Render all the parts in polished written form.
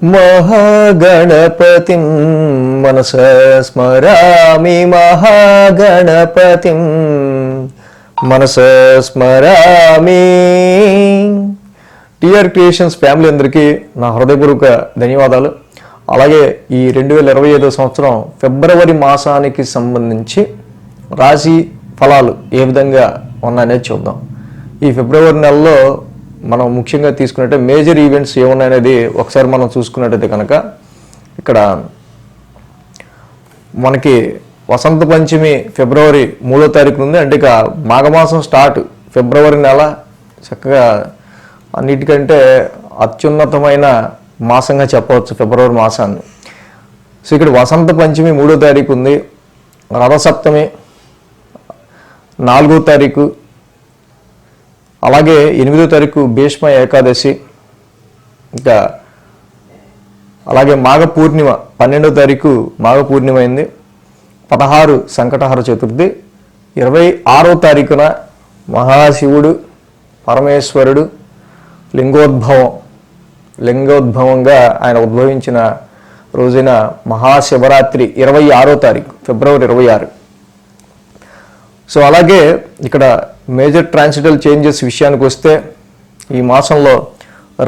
మహాగణపతిం మనసా స్మరామి మహాగణపతిం మనసా స్మరామి. TR creations family అందరికీ నా హృదయపూర్వక ధన్యవాదాలు. అలాగే ఈ 2025 సంవత్సరం ఫిబ్రవరి మాసానికి సంబంధించి రాశి ఫలాలు ఏ విధంగా ఉన్నాయనేది చూద్దాం. ఈ ఫిబ్రవరి నెలలో మనం ముఖ్యంగా తీసుకున్నట్టే మేజర్ ఈవెంట్స్ ఏమున్నాయనేది ఒకసారి మనం చూసుకున్నట్టయితే కనుక ఇక్కడ మనకి వసంత పంచమి ఫిబ్రవరి 3వ తారీఖు ఉంది. అంటే ఇక మాఘమాసం స్టార్ట్. ఫిబ్రవరి నెల చక్కగా అన్నిటికంటే అత్యున్నతమైన మాసంగా చెప్పవచ్చు ఫిబ్రవరి మాసాన్ని. సో ఇక్కడ వసంత పంచమి 3వ తారీఖు ఉంది. రథసప్తమి 4వ తారీఖు, అలాగే 8వ తారీఖు భీష్మ ఏకాదశి, ఇంకా అలాగే మాఘ పూర్ణిమ 12వ తారీఖు మాఘ పూర్ణిమ అయింది. 16 సంకటహర చతుర్థి. 26వ తారీఖున మహాశివుడు పరమేశ్వరుడు లింగోద్భవంగా ఆయన ఉద్భవించిన రోజున మహాశివరాత్రి 26వ తారీఖు ఫిబ్రవరి 26. సో అలాగే ఇక్కడ మేజర్ ట్రాన్సిటల్ చేంజెస్ విషయానికి వస్తే ఈ మాసంలో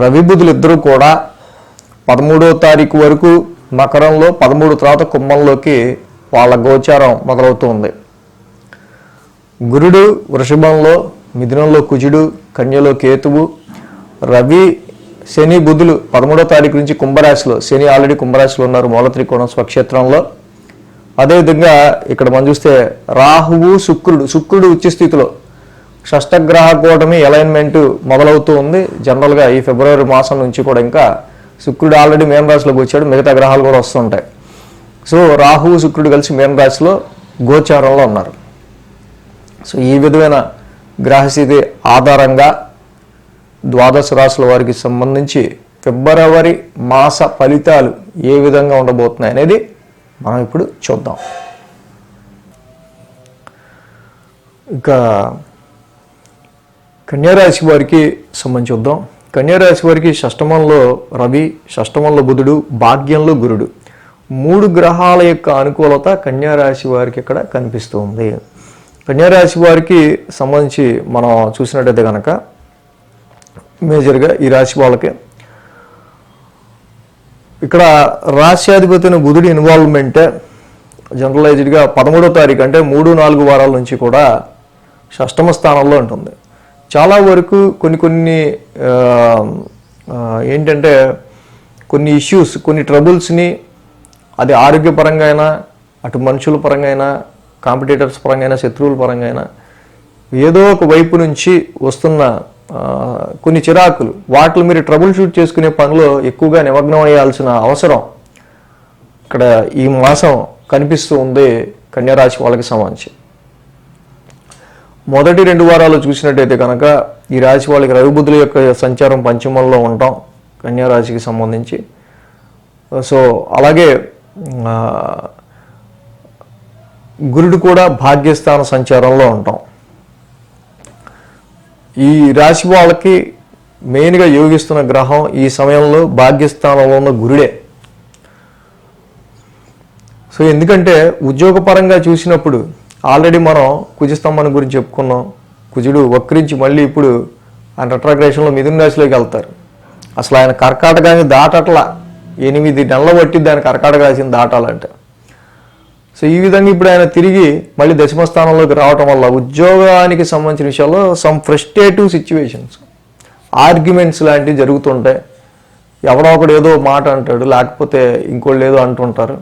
రవి బుధులు ఇద్దరూ కూడా 13వ తారీఖు వరకు మకరంలో, 13 తర్వాత కుంభంలోకి వాళ్ళ గోచారం మొదలవుతూ ఉంది. గురుడు వృషభంలో, మిథునంలో కుజుడు, కన్యలో కేతువు, రవి శని బుధులు 13వ తారీఖు నుంచి కుంభరాశిలో, శని ఆల్రెడీ కుంభరాశిలో ఉన్నారు మూల త్రికోణం స్వక్షేత్రంలో. అదేవిధంగా ఇక్కడ మనం చూస్తే రాహువు శుక్రుడు ఉచ్చ స్థితిలో షష్టగ్రహ కూటమి అలైన్మెంట్ మొదలవుతూ ఉంది. జనరల్గా ఈ ఫిబ్రవరి మాసం నుంచి కూడా ఇంకా శుక్రుడు ఆల్రెడీ మీన రాశిలోకి వచ్చాడు, మిగతా గ్రహాలు కూడా వస్తుంటాయి. సో రాహువు శుక్రుడు కలిసి మీన రాశిలో గోచారంలో ఉన్నారు. సో ఈ విధమైన గ్రహస్థితి ఆధారంగా ద్వాదశ రాశుల వారికి సంబంధించి ఫిబ్రవరి మాస ఫలితాలు ఏ విధంగా ఉండబోతున్నాయి అనేది మనం ఇప్పుడు చూద్దాం. ఇంకా కన్యారాశి వారికి సంబంధించి చూద్దాం. కన్యారాశి వారికి షష్టమంలో రవి, షష్టమంలో బుధుడు, భాగ్యంలో గురుడు, 3 గ్రహాల యొక్క అనుకూలత కన్యారాశి వారికి ఇక్కడ కనిపిస్తుంది. కన్యారాశి వారికి సంబంధించి మనం చూసినట్టయితే కనుక మేజర్గా ఈ రాశి వాళ్ళకి ఇక్కడ రాశ్యాధిపతి అయిన బుధుడి ఇన్వాల్వ్మెంటే జనరలైజ్డ్గా 13వ తారీఖు అంటే 3-4 వారాల నుంచి కూడా షష్టమ స్థానంలో ఉంటుంది. చాలా వరకు కొన్ని ఏంటంటే కొన్ని ఇష్యూస్, కొన్ని ట్రబుల్స్ని, అది ఆరోగ్యపరంగా అయినా, అటు మనుషుల పరంగా అయినా, కాంపిటేటర్స్ పరంగా అయినా, శత్రువుల పరంగా అయినా, ఏదో ఒక వైపు నుంచి వస్తున్న కొన్ని చిరాకులు, వాటిని మీరు ట్రబుల్ షూట్ చేసుకునే పనిలో ఎక్కువగా నిమగ్నం అయ్యాల్సిన అవసరం ఇక్కడ ఈ మాసం కనిపిస్తూ ఉంది కన్యారాశి వాళ్ళకి సంబంధించి. మొదటి 2 వారాలు చూసినట్టయితే కనుక ఈ రాశి వాళ్ళకి రవి బుధుల యొక్క సంచారం పంచమంలో ఉంటాం కన్యారాశికి సంబంధించి. సో అలాగే గురుడు కూడా భాగ్యస్థాన సంచారంలో ఉంటాం. ఈ రాశి వాళ్ళకి మెయిన్గా యోగిస్తున్న గ్రహం ఈ సమయంలో భాగ్యస్థానంలో ఉన్న గురుడే. సో ఎందుకంటే ఉద్యోగపరంగా చూసినప్పుడు ఆల్రెడీ మనం కుజస్తంభం గురించి చెప్పుకున్నాం. కుజుడు వక్రించి మళ్ళీ ఇప్పుడు ఆయన రెట్రోగ్రేషన్లో మిథున రాశిలోకి వెళ్తారు. అసలు ఆయన కర్కాటకాన్ని దాటట్లా 8 నెలలు పట్టిద్ది ఆయన కర్కాటక రాశిని దాటాలంటే. సో ఈ విధంగా ఇప్పుడు ఆయన తిరిగి మళ్ళీ దశమ స్థానంలోకి రావటం వల్ల ఉద్యోగానికి సంబంధించిన విషయాల్లో సమ్ ఫ్రస్ట్రేటివ్ సిచ్యువేషన్స్, ఆర్గ్యుమెంట్స్ లాంటివి జరుగుతుంటాయి. ఎవడో ఒకడు ఏదో మాట అంటాడు, లేకపోతే ఇంకోళ్ళు ఏదో అంటుంటారు.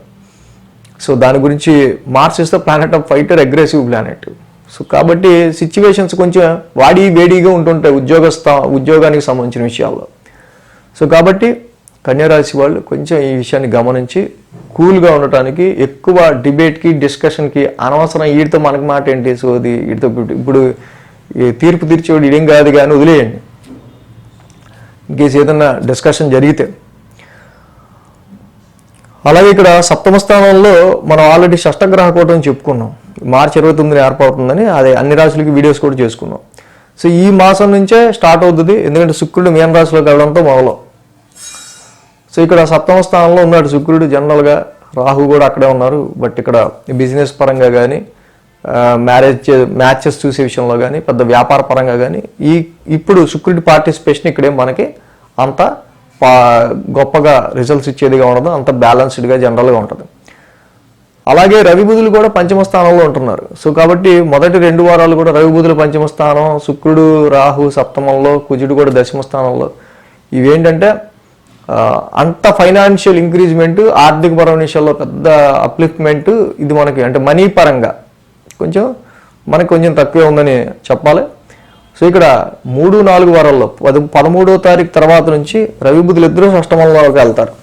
సో దాని గురించి Mars is the planet of fighter, aggressive planet. So కాబట్టి సిచ్యువేషన్స్ కొంచెం వేడిగా ఉంటుంటాయి ఉద్యోగానికి సంబంధించిన విషయాల్లో. సో కాబట్టి కన్యారాశి వాళ్ళు కొంచెం ఈ విషయాన్ని గమనించి కూల్గా ఉండటానికి, ఎక్కువ డిబేట్కి, డిస్కషన్కి, అనవసరం వీటితో మనకు మాట ఏంటి, సో అది వీటితో ఇప్పుడు తీర్పు తీర్చేవాడు ఇదేం కాదు కానీ వదిలేయండి ఇంకేసి ఏదన్నా డిస్కషన్ జరిగితే. అలాగే ఇక్కడ సప్తమ స్థానంలో మనం ఆల్రెడీ షష్టగ్రహ కూటమి చెప్పుకున్నాం. మార్చి 29న ఏర్పడుతుందని, అదే అన్ని రాశులకి వీడియోస్ కూడా చేసుకున్నాం. సో ఈ మాసం నుంచే స్టార్ట్ అవుతుంది, ఎందుకంటే శుక్రుడు మీన రాశిలోకి వెళ్ళడంతో మొదలు. సో ఇక్కడ సప్తమ స్థానంలో ఉన్నాడు శుక్రుడు. జనరల్గా రాహు కూడా అక్కడే ఉన్నారు. బట్ ఇక్కడ బిజినెస్ పరంగా కానీ మ్యాచెస్ చూసే విషయంలో కానీ పెద్ద వ్యాపార పరంగా కానీ ఇప్పుడు శుక్రుడి పార్టిసిపేషన్ ఇక్కడే మనకి అంత గొప్పగా రిజల్ట్స్ ఇచ్చేదిగా ఉండదు, అంత బ్యాలెన్స్డ్గా జనరల్గా ఉంటుంది. అలాగే రవి బుధులు కూడా పంచమ స్థానంలో ఉంటున్నారు. సో కాబట్టి మొదటి 2 వారాలు కూడా రవి బుధులు పంచమ స్థానం, శుక్రుడు రాహు సప్తమంలో, కుజుడు కూడా దశమ స్థానంలో. ఇవేంటంటే అంత ఫైనాన్షియల్ ఇంక్రీజ్మెంట్, ఆర్థికపరమైన విషయాల్లో పెద్ద అప్లిఫ్ట్మెంట్ ఇది మనకి అంటే మనీ పరంగా మనకి కొంచెం తక్కువే ఉందని చెప్పాలి. సో ఇక్కడ 3-4 వారాల్లో 13వ తారీఖు తర్వాత నుంచి రవి బుధులు ఇద్దరూ షష్టమంలోకి వెళ్తారు.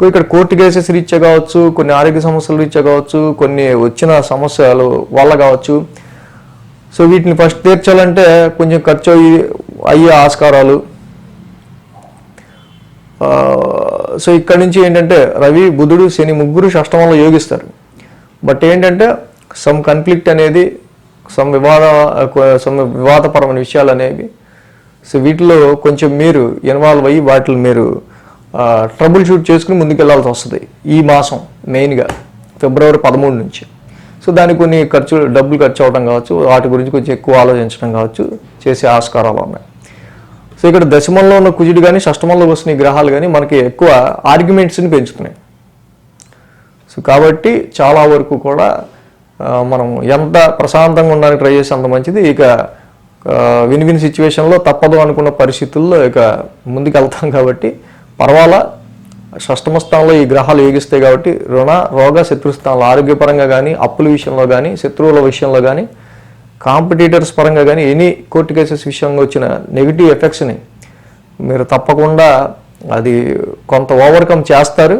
ఇక్కడ కోర్టు కేసెస్ రీత్యా కావచ్చు, కొన్ని ఆరోగ్య సమస్యలు రీత్యా కావచ్చు, కొన్ని వచ్చిన సమస్యలు వల్ల కావచ్చు. సో వీటిని ఫస్ట్ తీర్చాలంటే కొంచెం ఖర్చు అయ్యే ఆస్కారాలు. సో ఇక్కడ నుంచి ఏంటంటే రవి బుధుడు శని ముగ్గురు షష్టమంలో యోగిస్తారు. బట్ ఏంటంటే సమ్ కన్ఫ్లిక్ట్ అనేది, వివాదపరమైన విషయాలు అనేవి, సో వీటిలో కొంచెం మీరు ఇన్వాల్వ్ అయ్యి వాటిని మీరు ట్రబుల్ షూట్ చేసుకుని ముందుకెళ్లాల్సి వస్తుంది ఈ మాసం, మెయిన్గా ఫిబ్రవరి 13 నుంచి. సో దానికి కొన్ని డబ్బులు ఖర్చు అవడం కావచ్చు, వాటి గురించి కొంచెం ఎక్కువ ఆలోచించడం కావచ్చు, చేసే ఆస్కారాలు ఉన్నాయి. సో ఇక్కడ దశమంలో ఉన్న కుజుడు కానీ షష్టమంలో వస్తున్న ఈ గ్రహాలు కానీ మనకి ఎక్కువ ఆర్గ్యుమెంట్స్ని పెంచుతున్నాయి. సో కాబట్టి చాలా వరకు కూడా మనం ఎంత ప్రశాంతంగా ఉండడానికి ట్రై చేస్తే అంత మంచిది. ఇక విన్ సిచ్యువేషన్లో తప్పదు అనుకున్న పరిస్థితుల్లో ఇక ముందుకు వెళ్తాం కాబట్టి పర్వాలా. షష్టమ స్థానంలో ఈ గ్రహాలు యోగిస్తాయి కాబట్టి రోగ శత్రుస్థానంలో ఆరోగ్యపరంగా కానీ, అప్పుల విషయంలో కానీ, శత్రువుల విషయంలో కానీ, కాంపిటీటర్స్ పరంగా కానీ, ఎనీ కోర్టు కేసెస్ విషయంగా వచ్చిన నెగిటివ్ ఎఫెక్ట్స్ని మీరు తప్పకుండా అది కొంత ఓవర్కమ్ చేస్తారు.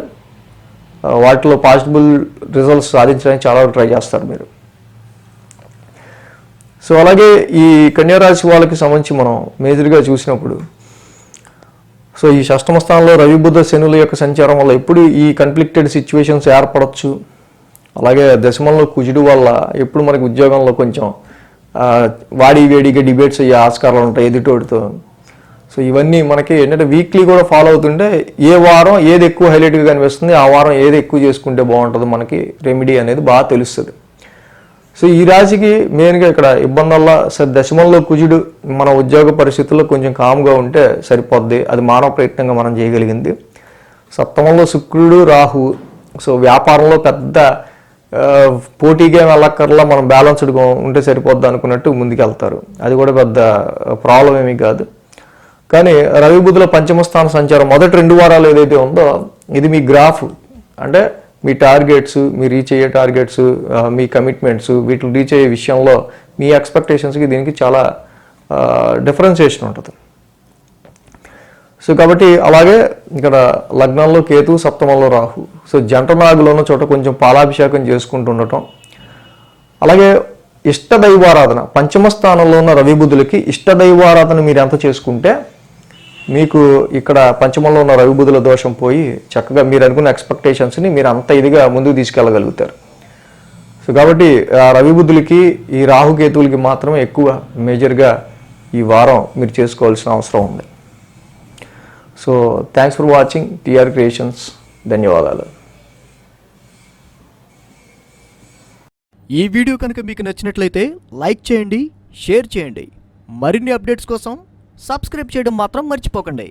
వాటిలో పాజిటిబుల్ రిజల్ట్స్ సాధించడానికి చాలా ట్రై చేస్తారు మీరు. సో అలాగే ఈ కన్యారాశి వాళ్ళకి సంబంధించి మనం మేజర్గా చూసినప్పుడు, సో ఈ షష్టమ స్థానంలో రవి బుధ శనుల యొక్క సంచారం వల్ల ఎప్పుడు ఈ కన్ఫ్లిక్టెడ్ సిచ్యువేషన్స్ ఏర్పడవచ్చు. అలాగే దశమంలో కుజుడు వల్ల ఎప్పుడు మనకి ఉద్యోగంలో కొంచెం వేడిగా డిబేట్స్ అయ్యే ఆస్కారాలు ఉంటాయి ఎదుటోడితో. సో ఇవన్నీ మనకి ఏంటంటే వీక్లీ కూడా ఫాలో అవుతుంటే ఏ వారం ఏది ఎక్కువ హైలైట్గా కనిపిస్తుంది, ఆ వారం ఏది ఎక్కువ చేసుకుంటే బాగుంటుంది, మనకి రెమెడీ అనేది బాగా తెలుస్తుంది. సో ఈ రాశికి మెయిన్గా ఇక్కడ ఇబ్బందుల్లో దశమంలో కుజుడు మన ఉద్యోగ పరిస్థితుల్లో కొంచెం కామ్గా ఉంటే సరిపోద్ది, అది మానవ ప్రయత్నంగా మనం చేయగలిగింది. సప్తమంలో శుక్రుడు రాహు, సో వ్యాపారంలో పెద్ద పోటీగా వెళ్ళక్కర్లా, మనం బ్యాలెన్స్డ్గా ఉంటే సరిపోద్ది అనుకున్నట్టు ముందుకెళ్తారు. అది కూడా పెద్ద ప్రాబ్లం ఏమీ కాదు. కానీ రవి బుధుల పంచమ స్థాన సంచారం మొదటి 2 వారాలు ఏదైతే ఉందో ఇది మీ గ్రాఫ్, అంటే మీ టార్గెట్స్, మీ రీచ్ అయ్యే టార్గెట్స్, మీ కమిట్మెంట్స్, వీటిని రీచ్ అయ్యే విషయంలో మీ ఎక్స్పెక్టేషన్స్కి దీనికి చాలా డిఫరెన్సియేషన్ ఉంటుంది. సో కాబట్టి అలాగే ఇక్కడ లగ్నంలో కేతు, సప్తమంలో రాహు, సో జంట నాగులో ఉన్న చోట కొంచెం పాలాభిషేకం చేసుకుంటూ ఉండటం. అలాగే ఇష్టదైవారాధన, పంచమ స్థానంలో ఉన్న రవి బుధులకి ఇష్టదైవారాధన మీరు ఎంత చేసుకుంటే మీకు ఇక్కడ పంచమంలో ఉన్న రవి బుధుల దోషం పోయి చక్కగా మీరు అనుకున్న ఎక్స్పెక్టేషన్స్ని మీరు అంత ఇదిగా ముందుకు తీసుకెళ్ళగలుగుతారు. సో కాబట్టి రవి బుధులకి ఈ రాహుకేతువులకి మాత్రమే ఎక్కువ మేజర్గా ఈ వారం మీరు చేసుకోవాల్సిన అవసరం ఉంది. So thanks for watching TR creations. ధన్యవాదాలు. ఈ వీడియో కనుక మీకు నచ్చినట్లయితే లైక్ చేయండి, షేర్ చేయండి. మరిన్ని అప్డేట్స్ కోసం సబ్స్క్రైబ్ చేయడం మాత్రం మర్చిపోకండి.